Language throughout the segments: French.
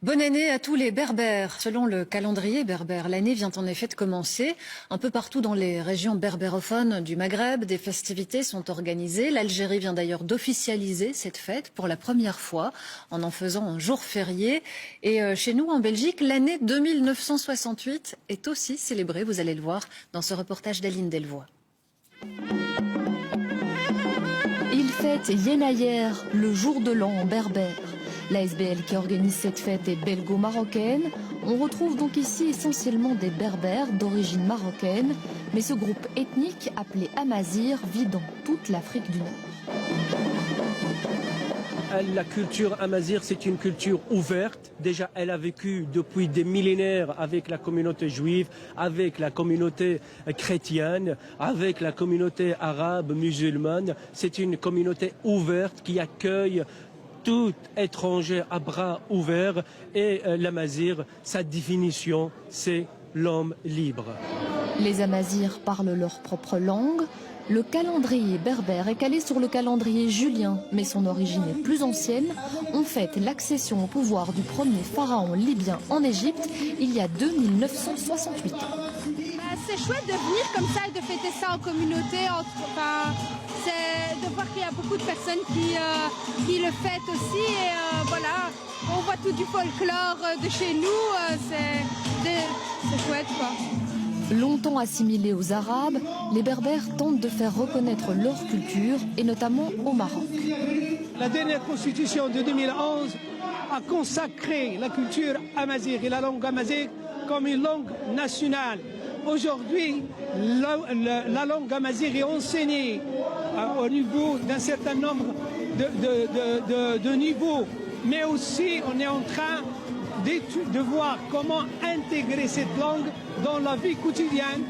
Bonne année à tous les berbères. Selon le calendrier berbère, l'année vient en effet de commencer. Un peu partout dans les régions berbérophones du Maghreb, des festivités sont organisées. L'Algérie vient d'ailleurs d'officialiser cette fête pour la première fois en faisant un jour férié. Et chez nous, en Belgique, l'année 2968 est aussi célébrée. Vous allez le voir dans ce reportage d'Aline Delvoye. Il fête Yenayer, le jour de l'an en berbère. La SBL qui organise cette fête est belgo-marocaine. On retrouve donc ici essentiellement des berbères d'origine marocaine. Mais ce groupe ethnique appelé Amazigh vit dans toute l'Afrique du Nord. La culture amazigh, c'est une culture ouverte. Déjà, elle a vécu depuis des millénaires avec la communauté juive, avec la communauté chrétienne, avec la communauté arabe, musulmane. C'est une communauté ouverte qui accueille tout étranger à bras ouverts. Et l'amazigh, sa définition, c'est l'homme libre. Les Amazirs parlent leur propre langue. Le calendrier berbère est calé sur le calendrier julien, mais son origine est plus ancienne. On fête l'accession au pouvoir du premier pharaon libyen en Égypte il y a 2968 ans. C'est chouette de venir comme ça et de fêter ça en communauté. C'est de voir qu'il y a beaucoup de personnes qui le fêtent aussi. Et voilà, on voit tout du folklore de chez nous. C'est chouette, quoi. Longtemps assimilés aux Arabes, les Berbères tentent de faire reconnaître leur culture, et notamment au Maroc. La dernière constitution de 2011 a consacré la culture amazigh et la langue amazigh comme une langue nationale. Aujourd'hui, la langue amazigh est enseignée au niveau d'un certain nombre de niveaux, mais aussi on est en train de voir comment intégrer cette langue dans la vie quotidienne.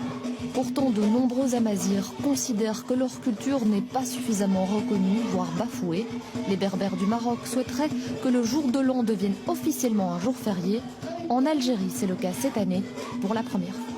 Pourtant, de nombreux Amazirs considèrent que leur culture n'est pas suffisamment reconnue, voire bafouée. Les Berbères du Maroc souhaiteraient que le jour de l'an devienne officiellement un jour férié. En Algérie, c'est le cas cette année pour la première fois.